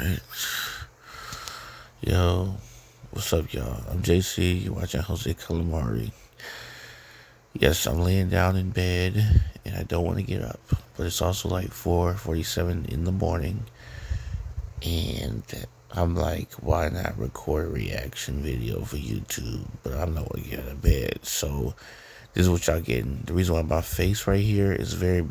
Alright. Yo, what's up, y'all? I'm JC. You're watching Jose Calamari. Yes, I'm laying down in bed and I don't want to get up. But it's also like 4:47 in the morning. And I'm like, why not record a reaction video for YouTube? But I'm not going to get out of bed. So this is what y'all getting. The reason why my face right here is very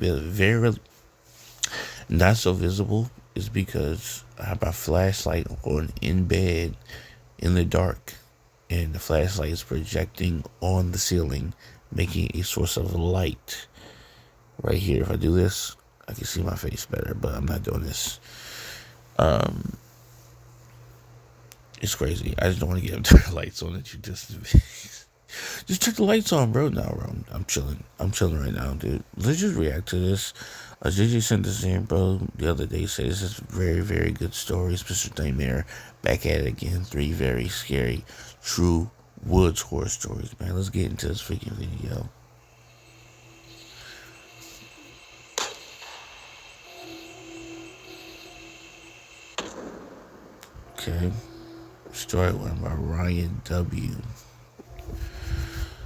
not so visible is because I have my flashlight on in bed in the dark, and the flashlight is projecting on the ceiling, making a source of light right here. If I do this, I can see my face better, but I'm not doing this. It's crazy. I just don't want to get up to the lights on that you just turn the lights on, bro. No, bro. I'm chilling. I'm chilling right now, dude. Let's just react to this. JJ sent this in, bro, the other day. Said this is very, very good stories. Mr. Nightmare back at it again. 3 very scary, true woods horror stories, man. Let's get into this freaking video. Okay. Story 1 by Ryan W.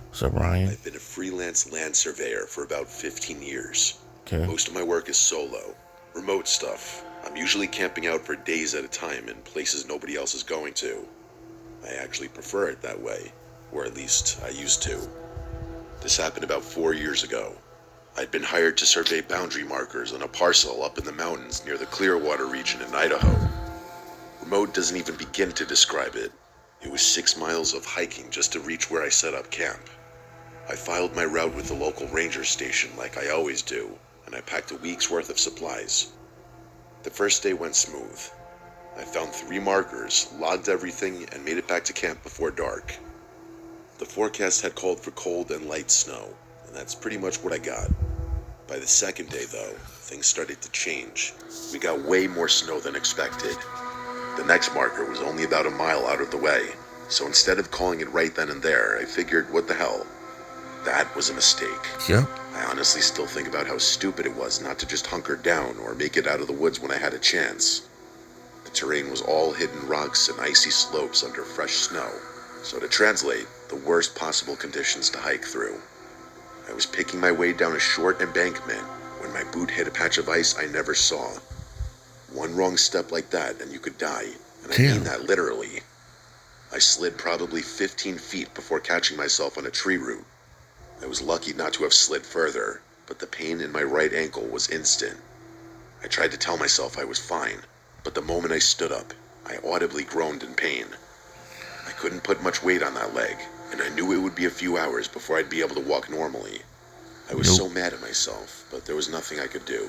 What's up, Ryan? I've been a freelance land surveyor for about 15 years. Okay. Most of my work is solo, remote stuff. I'm usually camping out for days at a time in places nobody else is going to. I actually prefer it that way, or at least I used to. This happened about 4 years ago. I'd been hired to survey boundary markers on a parcel up in the mountains near the Clearwater region in Idaho. Remote doesn't even begin to describe it. It was 6 miles of hiking just to reach where I set up camp. I filed my route with the local ranger station like I always do, and I packed a week's worth of supplies. The first day went smooth. I found 3 markers, logged everything, and made it back to camp before dark. The forecast had called for cold and light snow, and that's pretty much what I got. By the second day, though, things started to change. We got way more snow than expected. The next marker was only about a mile out of the way, so instead of calling it right then and there, I figured, what the hell? That was a mistake. Yep. I honestly still think about how stupid it was not to just hunker down or make it out of the woods when I had a chance. The terrain was all hidden rocks and icy slopes under fresh snow, so to translate, the worst possible conditions to hike through. I was picking my way down a short embankment when my boot hit a patch of ice I never saw. One wrong step like that and you could die, and I mean that literally. I slid probably 15 feet before catching myself on a tree root. I was lucky not to have slid further, but the pain in my right ankle was instant. I tried to tell myself I was fine, but the moment I stood up, I audibly groaned in pain. I couldn't put much weight on that leg, and I knew it would be a few hours before I'd be able to walk normally. I was so mad at myself, but there was nothing I could do.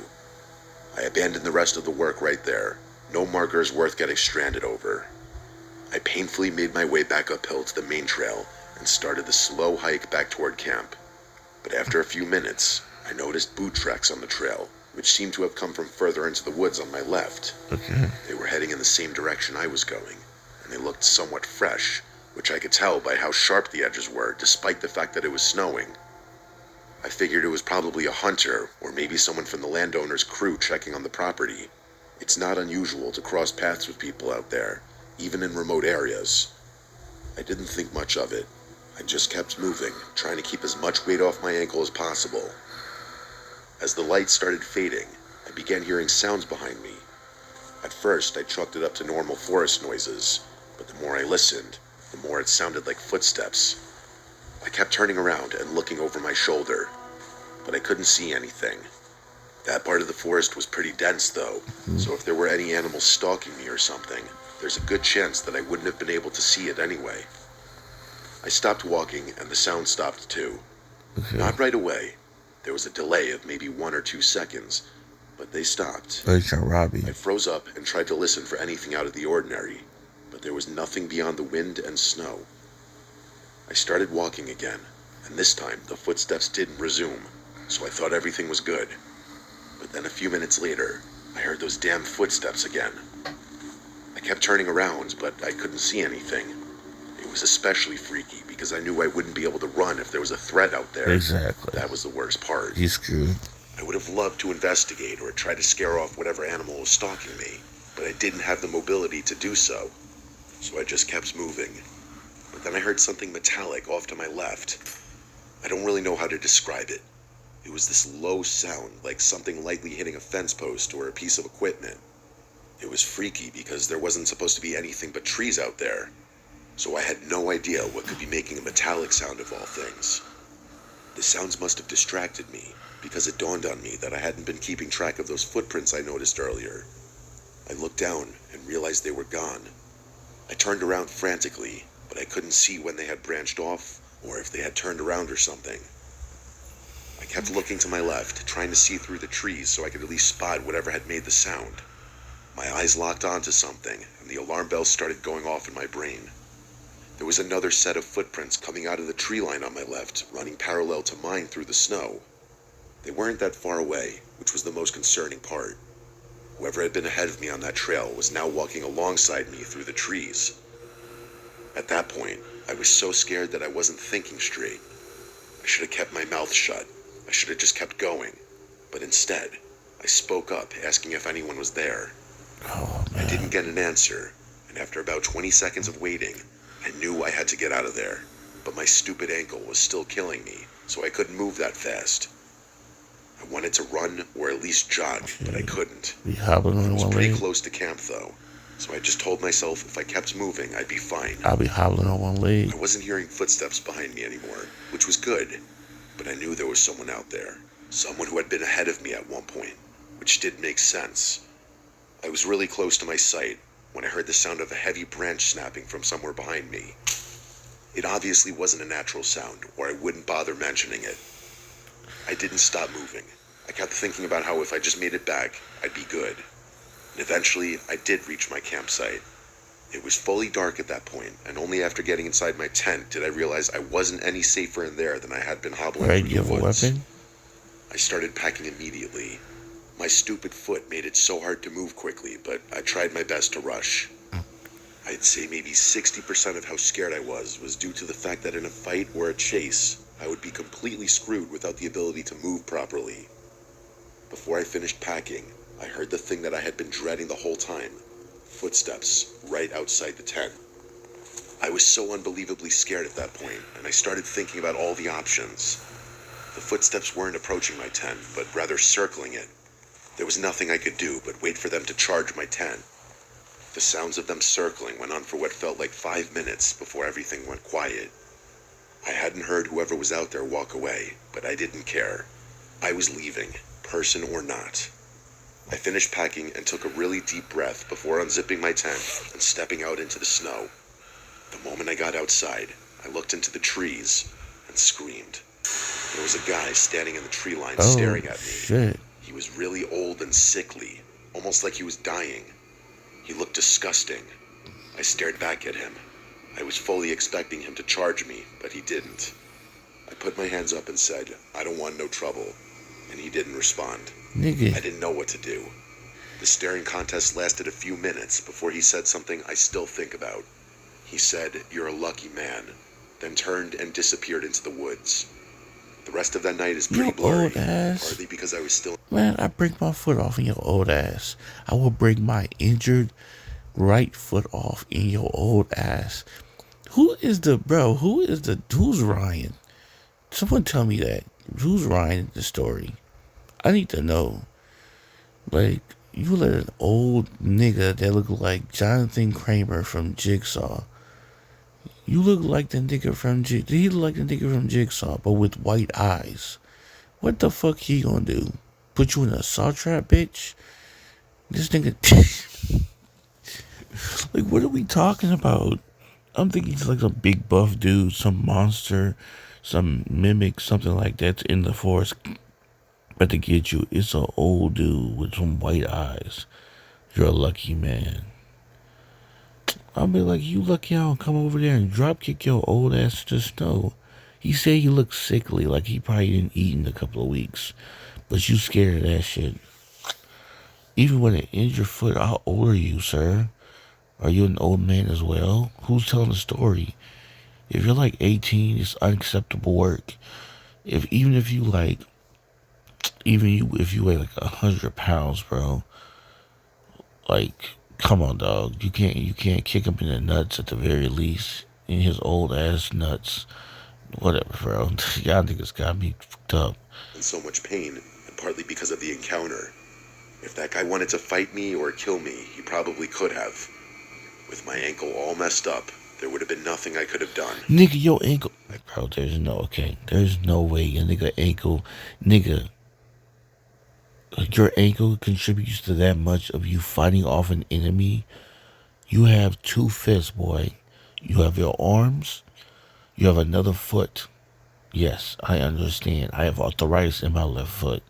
I abandoned the rest of the work right there. No markers worth getting stranded over. I painfully made my way back uphill to the main trail and started the slow hike back toward camp. But after a few minutes, I noticed boot tracks on the trail, which seemed to have come from further into the woods on my left. Okay. They were heading in the same direction I was going, and they looked somewhat fresh, which I could tell by how sharp the edges were, despite the fact that it was snowing. I figured it was probably a hunter, or maybe someone from the landowner's crew checking on the property. It's not unusual to cross paths with people out there, even in remote areas. I didn't think much of it. I just kept moving, trying to keep as much weight off my ankle as possible. As the light started fading, I began hearing sounds behind me. At first, I chalked it up to normal forest noises, but the more I listened, the more it sounded like footsteps. I kept turning around and looking over my shoulder, but I couldn't see anything. That part of the forest was pretty dense, though, so if there were any animals stalking me or something, there's a good chance that I wouldn't have been able to see it anyway. I stopped walking, and the sound stopped too. Okay. Not right away. There was a delay of maybe 1 or 2 seconds, but they stopped. They trying to rob you. I froze up and tried to listen for anything out of the ordinary, but there was nothing beyond the wind and snow. I started walking again, and this time the footsteps didn't resume, so I thought everything was good. But then a few minutes later, I heard those damn footsteps again. I kept turning around, but I couldn't see anything. It was especially freaky because I knew I wouldn't be able to run if there was a threat out there. Exactly. That was the worst part. He's screwed. I would have loved to investigate or try to scare off whatever animal was stalking me, but I didn't have the mobility to do so, so I just kept moving. But then I heard something metallic off to my left. I don't really know how to describe it. It was this low sound, like something lightly hitting a fence post or a piece of equipment. It was freaky because there wasn't supposed to be anything but trees out there, so I had no idea what could be making a metallic sound of all things. The sounds must have distracted me, because it dawned on me that I hadn't been keeping track of those footprints I noticed earlier. I looked down and realized they were gone. I turned around frantically, but I couldn't see when they had branched off or if they had turned around or something. I kept looking to my left, trying to see through the trees so I could at least spot whatever had made the sound. My eyes locked onto something, and the alarm bells started going off in my brain. There was another set of footprints coming out of the tree line on my left, running parallel to mine through the snow. They weren't that far away, which was the most concerning part. Whoever had been ahead of me on that trail was now walking alongside me through the trees. At that point, I was so scared that I wasn't thinking straight. I should have kept my mouth shut. I should have just kept going. But instead, I spoke up, asking if anyone was there. Oh, man. I didn't get an answer, and after about 20 seconds of waiting, I knew I had to get out of there. But my stupid ankle was still killing me, so I couldn't move that fast. I wanted to run or at least jog, but I couldn't. Be hobbling I on was one pretty leg. close to camp though, so I just told myself if I kept moving, I'd be fine. I'll be hobbling on one leg. I wasn't hearing footsteps behind me anymore, which was good, but I knew there was someone out there. Someone who had been ahead of me at one point, which did make sense. I was really close to my sight when I heard the sound of a heavy branch snapping from somewhere behind me. It obviously wasn't a natural sound, or I wouldn't bother mentioning it. I didn't stop moving. I kept thinking about how if I just made it back, I'd be good. And eventually, I did reach my campsite. It was fully dark at that point, and only after getting inside my tent did I realize I wasn't any safer in there than I had been hobbling Right, through you the have a woods. weapon? I started packing immediately. My stupid foot made it so hard to move quickly, but I tried my best to rush. I'd say maybe 60% of how scared I was due to the fact that in a fight or a chase, I would be completely screwed without the ability to move properly. Before I finished packing, I heard the thing that I had been dreading the whole time. Footsteps right outside the tent. I was so unbelievably scared at that point, and I started thinking about all the options. The footsteps weren't approaching my tent, but rather circling it. There was nothing I could do but wait for them to charge my tent. The sounds of them circling went on for what felt like 5 minutes before everything went quiet. I hadn't heard whoever was out there walk away, but I didn't care. I was leaving, person or not. I finished packing and took a really deep breath before unzipping my tent and stepping out into the snow. The moment I got outside, I looked into the trees and screamed. There was a guy standing in the tree line staring at me. Shit. He was really old and sickly, almost like he was dying. He looked disgusting. I stared back at him. I was fully expecting him to charge me, but he didn't. I put my hands up and said, "I don't want no trouble," and he didn't respond. I Nigga. didn't know what to do. The staring contest lasted a few minutes before he said something I still think about. He said, "You're a lucky man," then turned and disappeared into the woods. The rest of that night is pretty You blurry, old ass. partly because I was still... Man, I break my foot off in your old ass. I will break my injured right foot off in your old ass. Who's Ryan? Someone tell me that. Who's Ryan in the story? I need to know. Like, you let an old nigga that look like Jonathan Kramer from Jigsaw. You look like the nigga from he look like the nigga from Jigsaw, but with white eyes. What the fuck he gonna do? Put you in a saw trap, bitch? This nigga... Like, what are we talking about? I'm thinking he's like a big buff dude, some monster, some mimic, something like that's in the forest. But to get you, it's an old dude with some white eyes. You're a lucky man. I'll be like, you lucky I don't come over there and drop kick your old ass to the snow. He said he looked sickly, like he probably didn't eat in a couple of weeks. But you scared of that shit. Even with an injured foot, how old are you, sir? Are you an old man as well? Who's telling the story? If you're like 18, it's unacceptable work. If you weigh like 100 pounds, bro, like Come on, dog. You can't kick him in the nuts at the very least. In his old ass nuts. Whatever, bro. Y'all niggas got me fucked up. In so much pain, and partly because of the encounter. If that guy wanted to fight me or kill me, he probably could have. With my ankle all messed up, there would have been nothing I could have done. Nigga, your ankle. Bro, there's no way your nigga ankle. Nigga, your ankle contributes to that much of you fighting off an enemy. You have two fists, boy. You have your arms. You have another foot. Yes, I understand. I have arthritis in my left foot.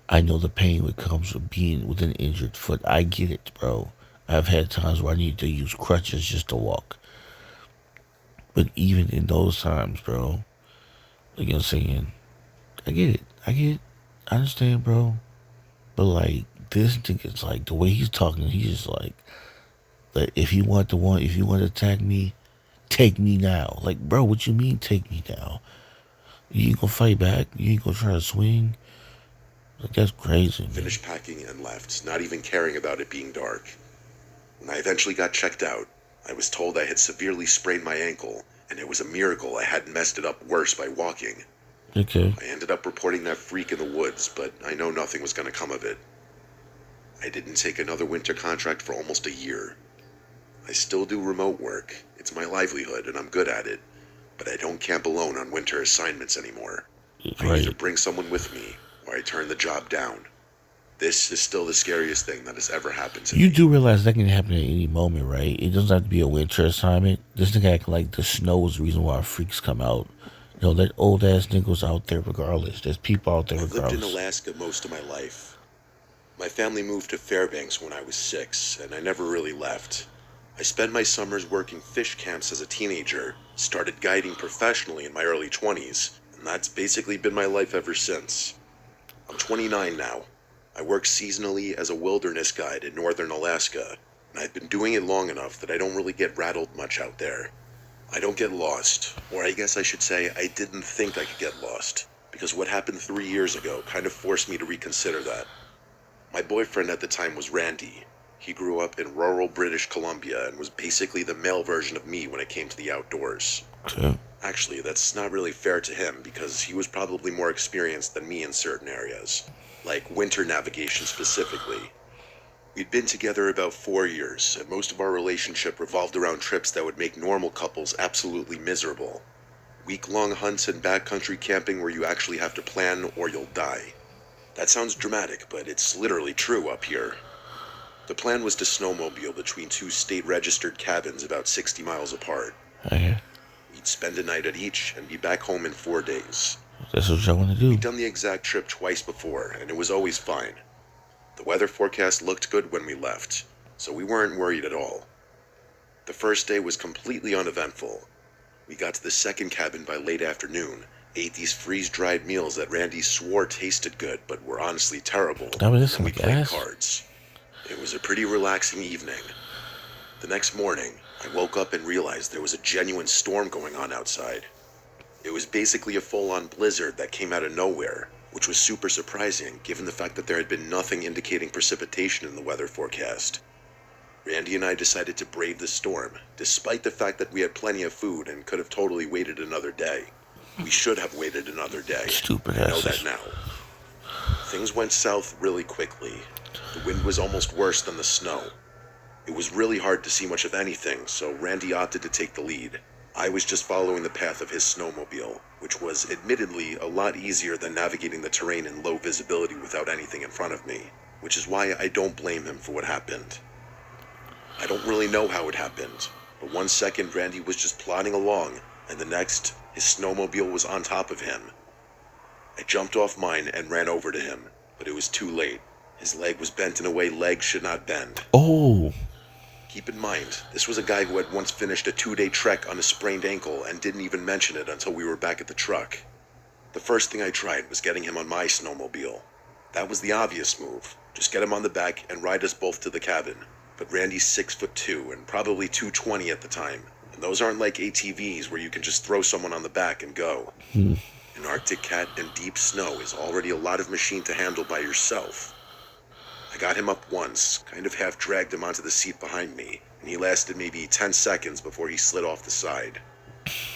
I know the pain that comes with being with an injured foot. I get it, bro. I've had times where I need to use crutches just to walk. But even in those times, bro, like I'm saying, I get it. I understand, bro. But like this nigga's like the way he's talking, he's just like if you want to attack me, take me now. Like, bro, what you mean take me now? You ain't gonna fight back? You ain't gonna try to swing? Like, that's crazy, man. Finished packing and left, not even caring about it being dark. When I eventually got checked out, I was told I had severely sprained my ankle, and it was a miracle I hadn't messed it up worse by walking. Okay. I ended up reporting that freak in the woods, but I know nothing was going to come of it. I didn't take another winter contract for almost a year. I still do remote work. It's my livelihood, and I'm good at it. But I don't camp alone on winter assignments anymore. I either bring someone with me, or I turn the job down. This is still the scariest thing that has ever happened to me. You do realize that can happen at any moment, right? It doesn't have to be a winter assignment. This nigga acting like the snow is the reason why freaks come out. You know, that old ass nigga's out there regardless. There's people out there regardless. I lived in Alaska most of my life. My family moved to Fairbanks when I was 6, and I never really left. I spent my summers working fish camps as a teenager, started guiding professionally in my early 20s, and that's basically been my life ever since. I'm 29 now. I work seasonally as a wilderness guide in northern Alaska, and I've been doing it long enough that I don't really get rattled much out there. I don't get lost, or I guess I should say I didn't think I could get lost, because what happened 3 years ago kind of forced me to reconsider that. My boyfriend at the time was Randy. He grew up in rural British Columbia and was basically the male version of me when it came to the outdoors. Okay. Actually, that's not really fair to him because he was probably more experienced than me in certain areas, like winter navigation specifically. We'd been together about 4 years, and most of our relationship revolved around trips that would make normal couples absolutely miserable. Week-long hunts and backcountry camping where you actually have to plan or you'll die. That sounds dramatic, but it's literally true up here. The plan was to snowmobile between 2 state-registered cabins about 60 miles apart. Okay. We'd spend a night at each and be back home in 4 days. That's what y'all want to do. We'd done the exact trip twice before, and it was always fine. The weather forecast looked good when we left, so we weren't worried at all. The first day was completely uneventful. We got to the second cabin by late afternoon, ate these freeze-dried meals that Randy swore tasted good but were honestly terrible, and we played cards. It was a pretty relaxing evening. The next morning, I woke up and realized there was a genuine storm going on outside. It was basically a full-on blizzard that came out of nowhere, which was super surprising given the fact that there had been nothing indicating precipitation in the weather forecast. Randy and I decided to brave the storm, despite the fact that we had plenty of food and could have totally waited another day. We should have waited another day. Stupid I know asses. that now. Things went south really quickly. The wind was almost worse than the snow. It was really hard to see much of anything, so Randy opted to take the lead. I was just following the path of his snowmobile, which was admittedly a lot easier than navigating the terrain in low visibility without anything in front of me, which is why I don't blame him for what happened. I don't really know how it happened, but 1 second Randy was just plodding along, and the next, his snowmobile was on top of him. I jumped off mine and ran over to him, but it was too late. His leg was bent in a way legs should not bend. Oh. Keep in mind, this was a guy who had once finished a 2-day trek on a sprained ankle and didn't even mention it until we were back at the truck. The first thing I tried was getting him on my snowmobile. That was the obvious move. Just get him on the back and ride us both to the cabin. But Randy's 6'2" and probably 220 at the time. And those aren't like ATVs where you can just throw someone on the back and go. An Arctic cat in deep snow is already a lot of machine to handle by yourself. I got him up once, kind of half dragged him onto the seat behind me, and he lasted maybe 10 seconds before he slid off the side.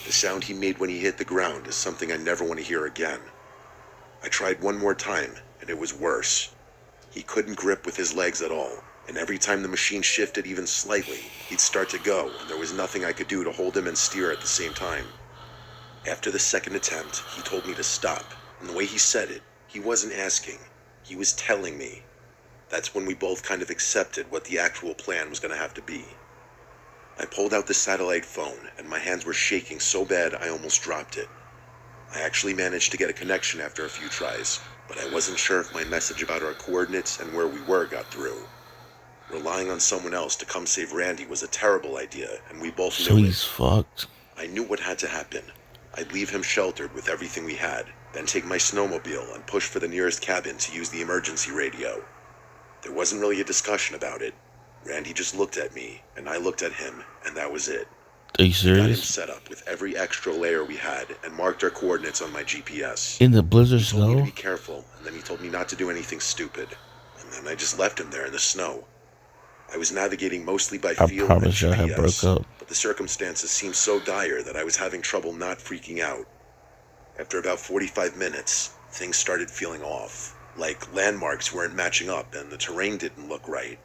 The sound he made when he hit the ground is something I never want to hear again. I tried one more time, and it was worse. He couldn't grip with his legs at all, and every time the machine shifted even slightly, he'd start to go, and there was nothing I could do to hold him and steer at the same time. After the second attempt, he told me to stop, and the way he said it, he wasn't asking, he was telling me. That's when we both kind of accepted what the actual plan was going to have to be. I pulled out the satellite phone, and my hands were shaking so bad I almost dropped it. I actually managed to get a connection after a few tries, but I wasn't sure if my message about our coordinates and where we were got through. Relying on someone else to come save Randy was a terrible idea, and we both So knew he's it. fucked. I knew what had to happen. I'd leave him sheltered with everything we had, then take my snowmobile and push for the nearest cabin to use the emergency radio. There wasn't really a discussion about it. Randy just looked at me, and I looked at him, and that was it. Are you I got him serious? set up with every extra layer we had and marked our coordinates on my GPS. In the blizzard He told me to snow? be careful, and then he told me not to do anything stupid. And then I just left him there in the snow. I was navigating mostly by I feel and promise y'all had broke GPS, up. but the circumstances seemed so dire that I was having trouble not freaking out. After about 45 minutes, things started feeling off. Like landmarks weren't matching up and the terrain didn't look right.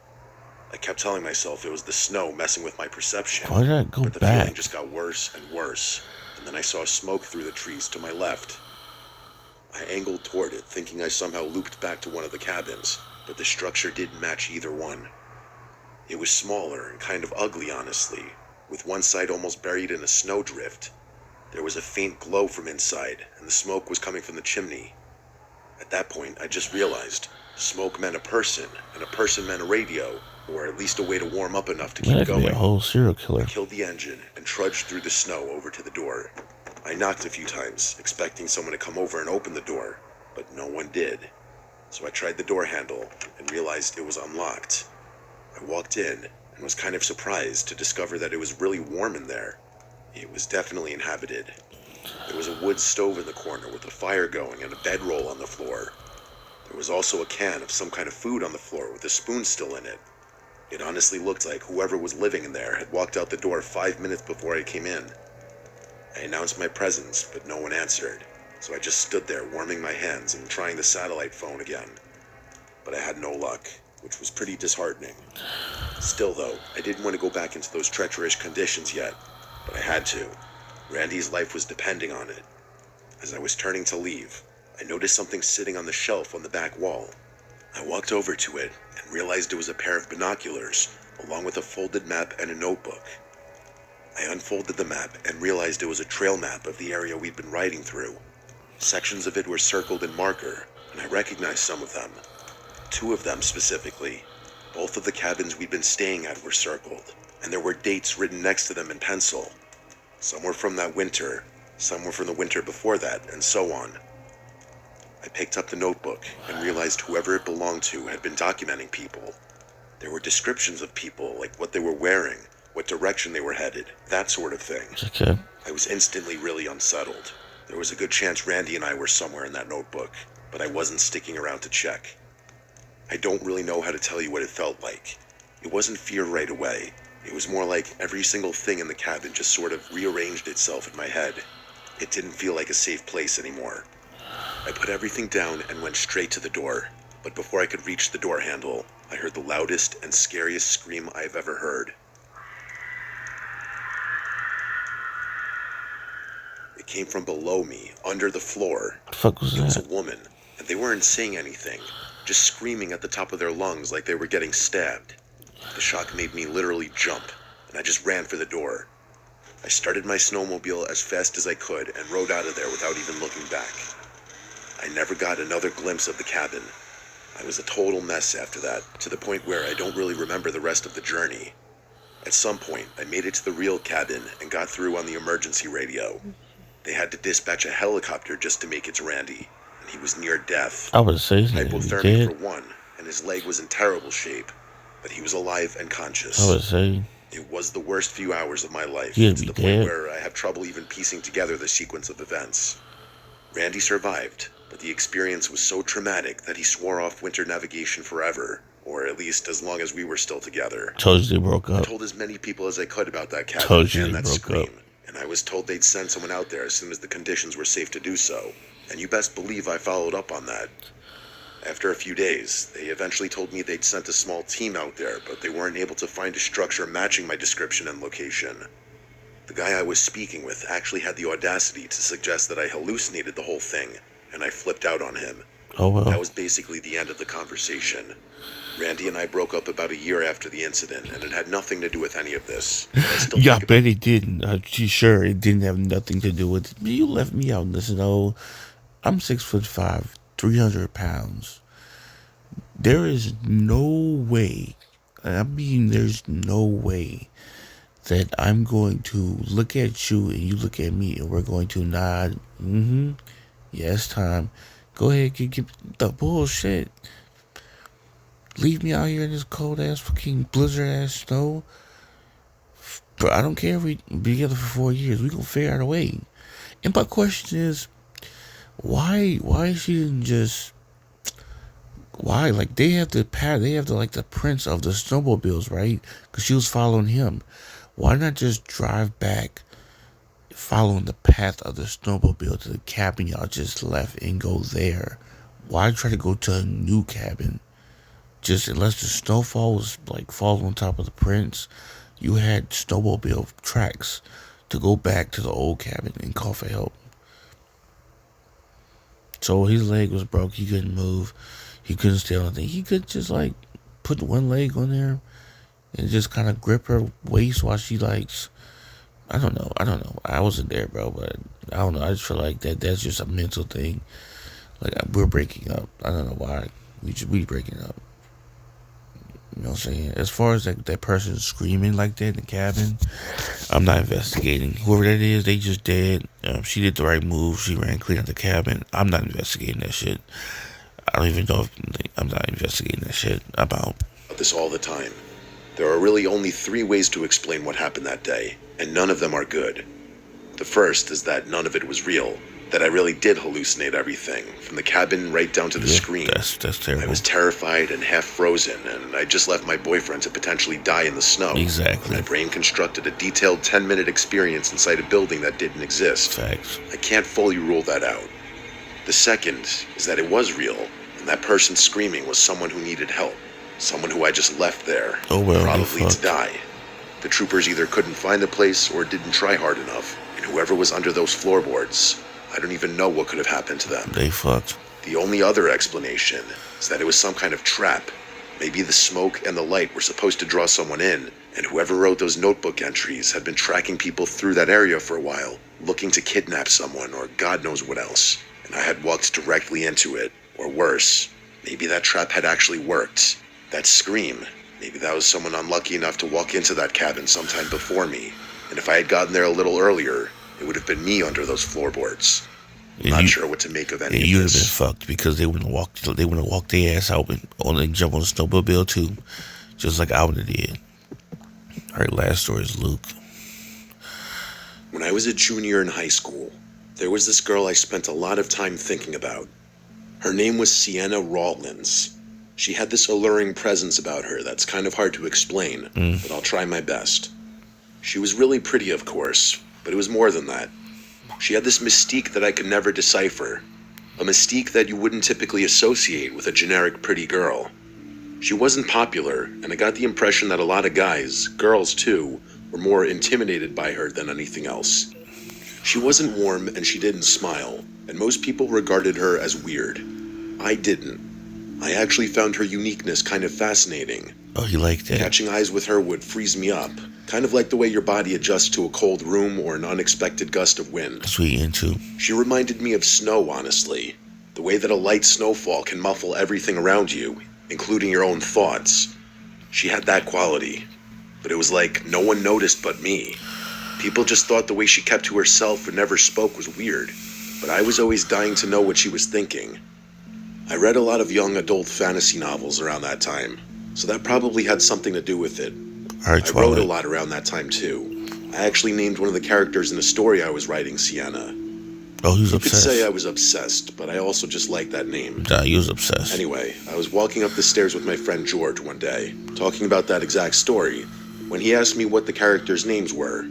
I kept telling myself it was the snow messing with my perception. Why did I go But the feeling back? just got worse and worse, and then I saw smoke through the trees to my left. I angled toward it, thinking I somehow looped back to one of the cabins, but the structure didn't match either one. It was smaller and kind of ugly, honestly, with one side almost buried in a snowdrift. There was a faint glow from inside, and the smoke was coming from the chimney. At that point, I just realized smoke meant a person, and a person meant a radio, or at least a way to warm up enough to Man, keep that could be a going. whole serial I killer. killed the engine and trudged through the snow over to the door. I knocked a few times, expecting someone to come over and open the door, but no one did. So I tried the door handle and realized it was unlocked. I walked in and was kind of surprised to discover that it was really warm in there. It was definitely inhabited. There was a wood stove in the corner with a fire going and a bedroll on the floor. There was also a can of some kind of food on the floor with a spoon still in it. It honestly looked like whoever was living in there had walked out the door 5 minutes before I came in. I announced my presence, but no one answered, so I just stood there warming my hands and trying the satellite phone again. But I had no luck, which was pretty disheartening. Still though, I didn't want to go back into those treacherous conditions yet, but I had to. Randy's life was depending on it. As I was turning to leave, I noticed something sitting on the shelf on the back wall. I walked over to it and realized it was a pair of binoculars, along with a folded map and a notebook. I unfolded the map and realized it was a trail map of the area we'd been riding through. Sections of it were circled in marker, and I recognized some of them. 2 of them specifically. Both of the cabins we'd been staying at were circled, and there were dates written next to them in pencil. Some were from that winter, some were from the winter before that, and so on. I picked up the notebook and realized whoever it belonged to had been documenting people. There were descriptions of people, like what they were wearing, what direction they were headed, that sort of thing. Okay. I was instantly really unsettled. There was a good chance Randy and I were somewhere in that notebook, but I wasn't sticking around to check. I don't really know how to tell you what it felt like. It wasn't fear right away. It was more like every single thing in the cabin just sort of rearranged itself in my head. It didn't feel like a safe place anymore. I put everything down and went straight to the door, but before I could reach the door handle, I heard the loudest and scariest scream I've ever heard. It came from below me, under the floor. The fuck was It was that? a woman, and they weren't saying anything, just screaming at the top of their lungs like they were getting stabbed. The shock made me literally jump, and I just ran for the door. I started my snowmobile as fast as I could and rode out of there without even looking back. I never got another glimpse of the cabin. I was a total mess after that, to the point where I don't really remember the rest of the journey. At some point, I made it to the real cabin and got through on the emergency radio. They had to dispatch a helicopter just to make it to Randy, and he was near death. I would say he's gonna be Hypothermia dead. for one, and his leg was in terrible shape, but he was alive and conscious. I would say It was the worst few hours of my life, He'd to be the dead. point where I have trouble even piecing together the sequence of events. Randy survived, but the experience was so traumatic that he swore off winter navigation forever, or at least as long as we were still together. Told you they broke I up. told as many people as I could about that cabin Told you and they that broke scream, up. and I was told they'd send someone out there as soon as the conditions were safe to do so. And you best believe I followed up on that. After a few days, they eventually told me they'd sent a small team out there, but they weren't able to find a structure matching my description and location. The guy I was speaking with actually had the audacity to suggest that I hallucinated the whole thing, and I flipped out on him. Oh That well. was basically the end of the conversation. Randy and I broke up about a year after the incident, and it had nothing to do with any of this. But I still Yeah, I think bet it didn't. Sure, it didn't have nothing to do with it. You left me out in this. No, I'm 6'5", 300 pounds. There is no way. I mean, there's no way that I'm going to look at you and you look at me and we're going to nod. Mm-hmm. Yes, time. Go ahead, get the bullshit. Leave me out here in this cold ass fucking blizzard ass snow. But I don't care if we be together for 4 years. We gonna figure out a way. And my question is, why she didn't just, why, like, they have the like the prince of the snowmobiles, right? Because she was following him. Why not just drive back following the path of the snowmobile to the cabin y'all just left and go there? Why try to go to a new cabin? Just unless the snowfall was like falling on top of the prince, you had snowmobile tracks to go back to the old cabin and call for help. So his leg was broke. He couldn't move. He couldn't stay on anything. He could just like put one leg on there and just kind of grip her waist while she likes. I don't know. I wasn't there, bro, but I don't know. I just feel like that's just a mental thing. Like, we're breaking up. I don't know why. We breaking up. You know what I'm saying? As far as that person screaming like that in the cabin, I'm not investigating. Whoever that is, they just dead. She did the right move. She ran clean out the cabin. I'm not investigating that shit. I don't even know if I'm not investigating that shit. I'm out. this all the time. There are really only 3 ways to explain what happened that day, and none of them are good. The first is that none of it was real, that I really did hallucinate everything, from the cabin right down to the screen. That's terrible. I was terrified and half frozen, and I just left my boyfriend to potentially die in the snow. Exactly. My brain constructed a detailed 10-minute experience inside a building that didn't exist. Facts. I can't fully rule that out. The second is that it was real, and that person screaming was someone who needed help. Someone who I just left there, Oh, well, probably they to die. The troopers either couldn't find the place or didn't try hard enough, and whoever was under those floorboards, I don't even know what could have happened to them. They fucked. The only other explanation is that it was some kind of trap. Maybe the smoke and the light were supposed to draw someone in, and whoever wrote those notebook entries had been tracking people through that area for a while, looking to kidnap someone or God knows what else. And I had walked directly into it, or worse, maybe that trap had actually worked. That scream, maybe that was someone unlucky enough to walk into that cabin sometime before me, and if I had gotten there a little earlier, it would have been me under those floorboards. Not sure what to make of any And of you'd have been this. fucked because they wouldn't have walked their ass out and jump on the snowmobile too, just like I would have did. All right, last story is Luke. When I was a junior in high school, there was this girl I spent a lot of time thinking about. Her name was Sienna Rawlins. She had this alluring presence about her that's kind of hard to explain, but I'll try my best. She was really pretty, of course, but it was more than that. She had this mystique that I could never decipher. A mystique that you wouldn't typically associate with a generic pretty girl. She wasn't popular, and I got the impression that a lot of guys, girls too, were more intimidated by her than anything else. She wasn't warm and she didn't smile, and most people regarded her as weird. I didn't. I actually found her uniqueness kind of fascinating. Oh, you like that? Catching eyes with her would freeze me up, kind of like the way your body adjusts to a cold room or an unexpected gust of wind. That's what you into. She reminded me of snow, honestly. The way that a light snowfall can muffle everything around you, including your own thoughts. She had that quality, but it was like no one noticed but me. People just thought the way she kept to herself and never spoke was weird, but I was always dying to know what she was thinking. I read a lot of young adult fantasy novels around that time, so that probably had something to do with it. All right, I wrote a Twilight. lot around that time too. I actually named one of the characters in a story I was writing Sienna. Oh, he was You could say I obsessed. was obsessed, but I also just like that name. Nah, he was obsessed. Anyway, I was walking up the stairs with my friend George one day, talking about that exact story, when he asked me what the characters' names were.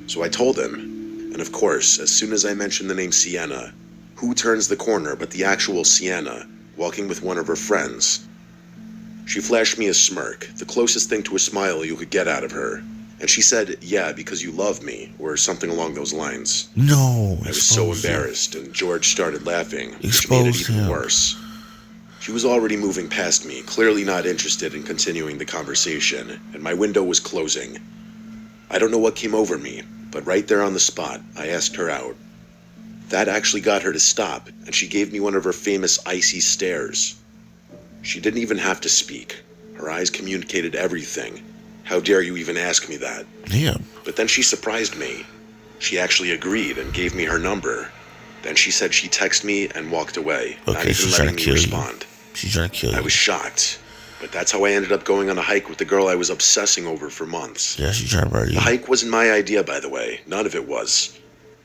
So I told him, and of course, as soon as I mentioned the name Sienna, who turns the corner but the actual Sienna, walking with one of her friends? She flashed me a smirk, the closest thing to a smile you could get out of her, and she said, "Yeah, because you love me," or something along those lines. No, I was so exposed him. embarrassed, and George started laughing, which made it Exposed even him. worse. She was already moving past me, clearly not interested in continuing the conversation, and my window was closing. I don't know what came over me, but right there on the spot, I asked her out. That actually got her to stop, and she gave me one of her famous icy stares. She didn't even have to speak. Her eyes communicated everything. How dare you even ask me that? Damn. But then she surprised me. She actually agreed and gave me her number. Then she said she'd text me and walked away, not Okay, even she's letting trying to me kill respond. you. She's trying to kill you. I was shocked, but that's how I ended up going on a hike with the girl I was obsessing over for months. Yeah, she's trying to murder you. The hike wasn't my idea, by the way. None of it was.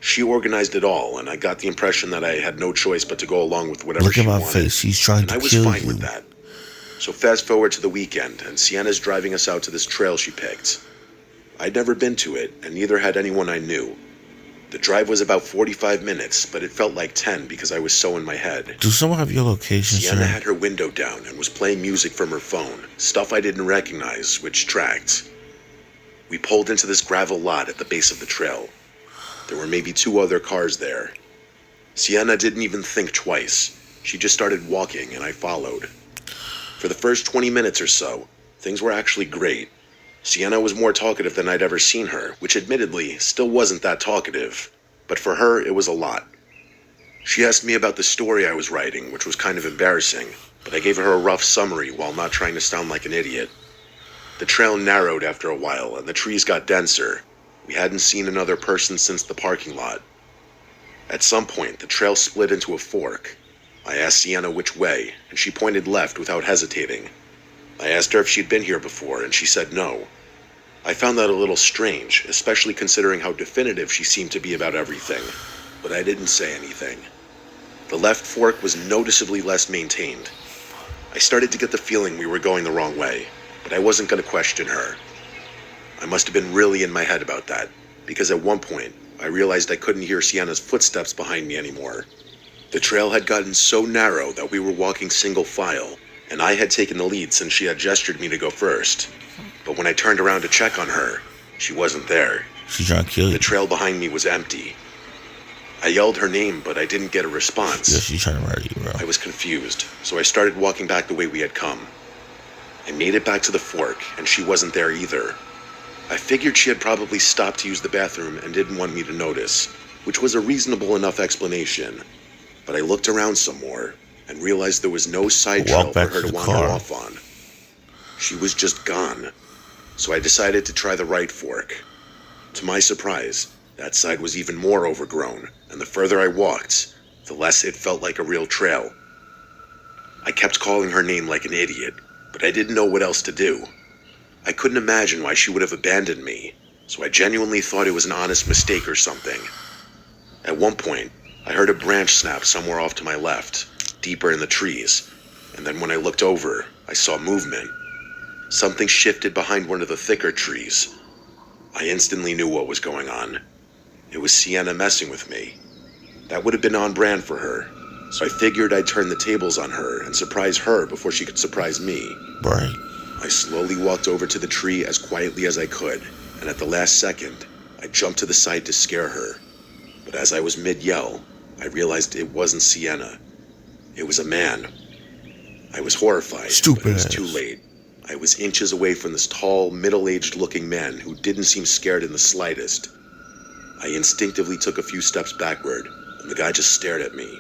She organized it all, and I got the impression that I had no choice but to go along with whatever Look she at my wanted. face. She's trying And to I was kill fine you. with that. So fast forward to the weekend, and Sienna's driving us out to this trail she picked. I'd never been to it, and neither had anyone I knew. The drive was about 45 minutes, but it felt like 10 because I was so in my head. Do someone have your location, Sienna sir? had her window down and was playing music from her phone, stuff I didn't recognize, which tracked. We pulled into this gravel lot at the base of the trail. There were maybe 2 other cars there. Sienna didn't even think twice. She just started walking, and I followed. For the first 20 minutes or so, things were actually great. Sienna was more talkative than I'd ever seen her, which admittedly still wasn't that talkative, but for her it was a lot. She asked me about the story I was writing, which was kind of embarrassing, but I gave her a rough summary while not trying to sound like an idiot. The trail narrowed after a while, and the trees got denser. We hadn't seen another person since the parking lot. At some point, the trail split into a fork. I asked Sienna which way, and she pointed left without hesitating. I asked her if she'd been here before, and she said no. I found that a little strange, especially considering how definitive she seemed to be about everything, but I didn't say anything. The left fork was noticeably less maintained. I started to get the feeling we were going the wrong way, but I wasn't going to question her. I must have been really in my head about that, because at one point, I realized I couldn't hear Sienna's footsteps behind me anymore. The trail had gotten so narrow that we were walking single file, and I had taken the lead since she had gestured me to go first. But when I turned around to check on her, she wasn't there. She's trying to kill The you. trail behind me was empty. I yelled her name, but I didn't get a response. Yeah, she's trying to murder you, bro. I was confused, so I started walking back the way we had come. I made it back to the fork, and she wasn't there either. I figured she had probably stopped to use the bathroom and didn't want me to notice, which was a reasonable enough explanation. But I looked around some more and realized there was no side trail Walk for back her to to the wander car. off on. She was just gone. So I decided to try the right fork. To my surprise, that side was even more overgrown, and the further I walked, the less it felt like a real trail. I kept calling her name like an idiot, but I didn't know what else to do. I couldn't imagine why she would have abandoned me, so I genuinely thought it was an honest mistake or something. At one point, I heard a branch snap somewhere off to my left, deeper in the trees, and then when I looked over, I saw movement. Something shifted behind one of the thicker trees. I instantly knew what was going on. It was Sienna messing with me. That would have been on brand for her, so I figured I'd turn the tables on her and surprise her before she could surprise me. Right. I slowly walked over to the tree as quietly as I could, and at the last second, I jumped to the side to scare her. But as I was mid-yell, I realized it wasn't Sienna. It was a man. I was horrified, Stupid but it was ass. too late. I was inches away from this tall, middle-aged looking man who didn't seem scared in the slightest. I instinctively took a few steps backward, and the guy just stared at me.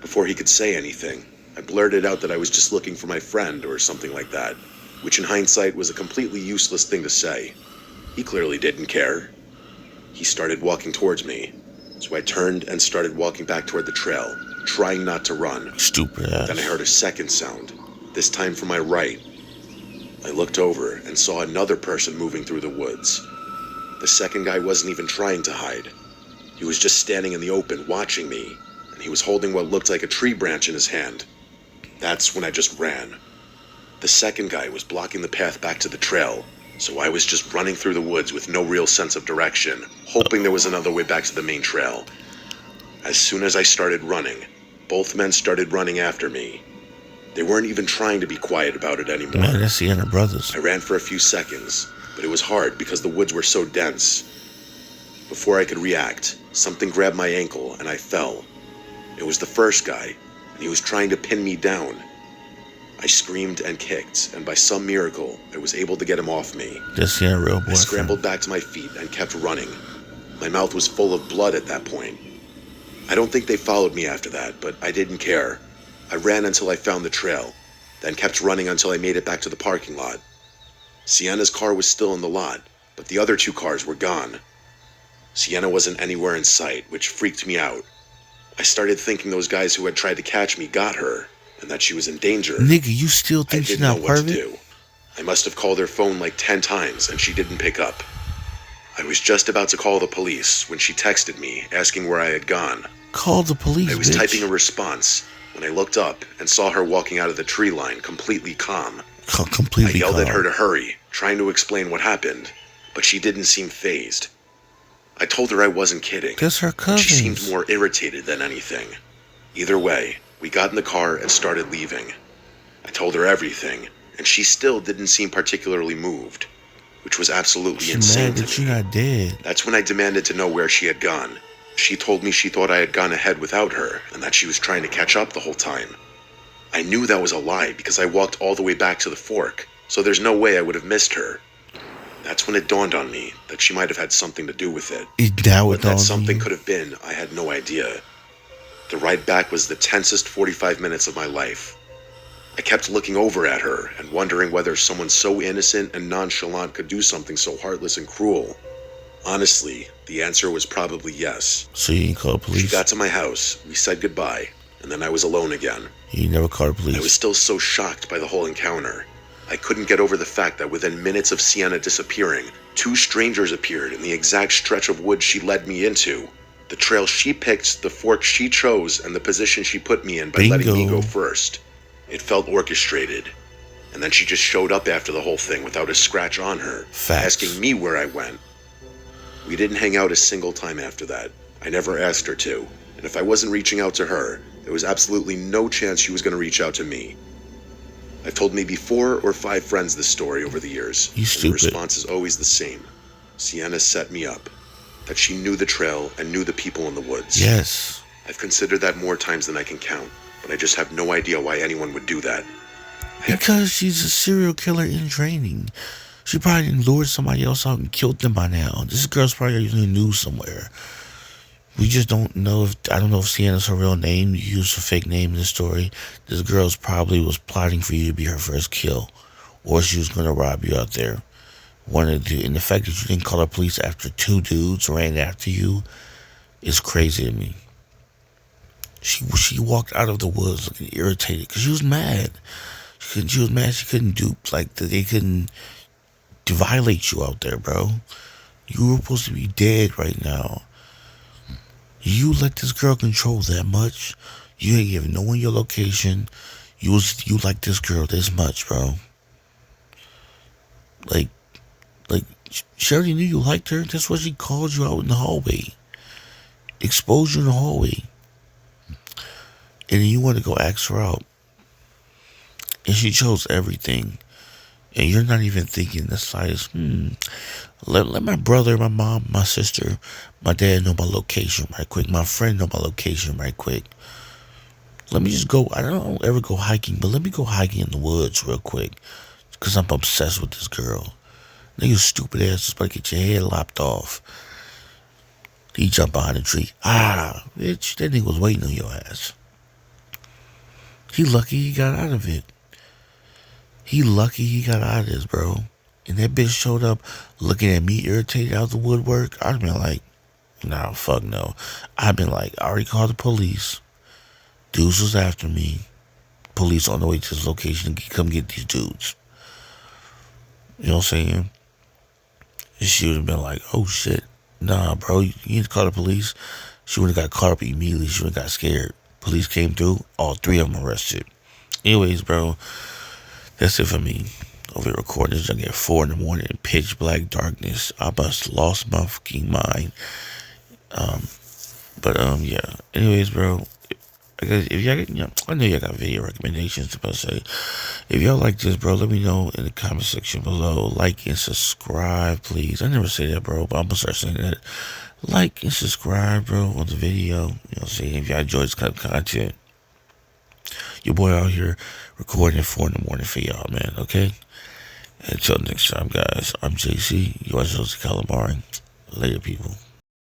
Before he could say anything, I blurted out that I was just looking for my friend or something like that, which in hindsight was a completely useless thing to say. He clearly didn't care. He started walking towards me, so I turned and started walking back toward the trail, trying not to run. Stupid ass. Then I heard a second sound, this time from my right. I looked over and saw another person moving through the woods. The second guy wasn't even trying to hide. He was just standing in the open watching me, and he was holding what looked like a tree branch in his hand. That's when I just ran. The second guy was blocking the path back to the trail, so I was just running through the woods with no real sense of direction, hoping there was another way back to the main trail. As soon as I started running, both men started running after me. They weren't even trying to be quiet about it anymore. Man, that's Sienna Brothers. I ran for a few seconds, but it was hard because the woods were so dense. Before I could react, something grabbed my ankle and I fell. It was the first guy, and he was trying to pin me down. I screamed and kicked, and by some miracle, I was able to get him off me. That's Sienna real boyfriend. I scrambled back to my feet and kept running. My mouth was full of blood at that point. I don't think they followed me after that, but I didn't care. I ran until I found the trail, then kept running until I made it back to the parking lot. Sienna's car was still in the lot, but the other two cars were gone. Sienna wasn't anywhere in sight, which freaked me out. I started thinking those guys who had tried to catch me got her, and that she was in danger. Nigga, you still I think she's didn't know not what to perfect? do. I must have called her phone like 10 times, and she didn't pick up. I was just about to call the police when she texted me, asking where I had gone. Call the police, I was bitch. typing a response when I looked up and saw her walking out of the tree line, completely calm. Completely I yelled at calm. her to hurry, trying to explain what happened, but she didn't seem fazed. I told her I wasn't kidding. That's her and cousins. She seemed more irritated than anything. Either way, we got in the car and started leaving. I told her everything, and she still didn't seem particularly moved, which was absolutely She's insane mad that to you're me. not dead. That's when I demanded to know where she had gone. She told me she thought I had gone ahead without her, and that she was trying to catch up the whole time. I knew that was a lie because I walked all the way back to the fork, so there's no way I would have missed her. That's when it dawned on me that she might have had something to do with it. Now What it that dawns on something you. could have been, I had no idea. The ride back was the tensest 45 minutes of my life. I kept looking over at her and wondering whether someone so innocent and nonchalant could do something so heartless and cruel. Honestly, the answer was probably yes. So you didn't call the She police? got to my house, we said goodbye, and then I was alone again. You never called the police? I was still so shocked by the whole encounter. I couldn't get over the fact that within minutes of Sienna disappearing, two strangers appeared in the exact stretch of woods she led me into. The trail she picked, the fork she chose, and the position she put me in by letting me Bingo. go first. It felt orchestrated. And then she just showed up after the whole thing without a scratch on her, Facts. asking me where I went. We didn't hang out a single time after that. I never asked her to. And if I wasn't reaching out to her, there was absolutely no chance she was going to reach out to me. I've told maybe 4 or 5 friends this story over the years. You and stupid. the response is always the same. Sienna set me up. That she knew the trail and knew the people in the woods. Yes. I've considered that more times than I can count, but I just have no idea why anyone would do that. Because she's a serial killer in training. She probably lured somebody else out and killed them by now. This girl's probably in the news somewhere. We just don't know if, I don't know if Sienna's her real name. You used a fake name in the story. This girl's probably was plotting for you to be her first kill. Or she was going to rob you out there. One of the, and the fact that you didn't call the police after 2 dudes ran after you is crazy to me. She walked out of the woods looking irritated because she was mad. She was mad she couldn't do, like, that they couldn't violate you out there, bro. You were supposed to be dead right now. You let this girl control that much. You ain't giving no one your location. You like this girl this much, bro. Like, she already knew you liked her. That's why she called you out in the hallway. Exposed you in the hallway. And then you want to go ask her out. And she chose everything. And you're not even thinking the slightest, let my brother, my mom, my sister, my dad know my location right quick. My friend know my location right quick. Let me just go, I don't ever go hiking, but let me go hiking in the woods real quick. Because I'm obsessed with this girl. Nigga, stupid ass is about to get your head lopped off. He jumped behind a tree. Bitch, that nigga was waiting on your ass. He lucky he got out of it. He lucky he got out of this, bro. And that bitch showed up looking at me irritated out the woodwork. I'd been like, nah, fuck no. I've been like, I already called the police. Dudes was after me. Police on the way to this location to come get these dudes. You know what I'm saying? And she would have been like, oh shit. Nah, bro, you need to call the police. She would have got caught up immediately. She would have got scared. Police came through. All three of them arrested. Anyways, bro, that's it for me. Over here recording this junk at 4 in the morning in pitch black darkness. I must lost my fucking mind. Yeah. Anyways, bro, I guess if y'all, I know y'all got video recommendations. But say, if y'all like this, bro, let me know in the comment section below. Like and subscribe, please. I never say that, bro, but I'm gonna start saying that. Like and subscribe, bro, on the video. You know what I'm saying? If y'all enjoy this kind of content, your boy out here recording at 4 in the morning for y'all, man. Okay. Until next time, guys. I'm JC. You watch Jose Calamari. Later, people.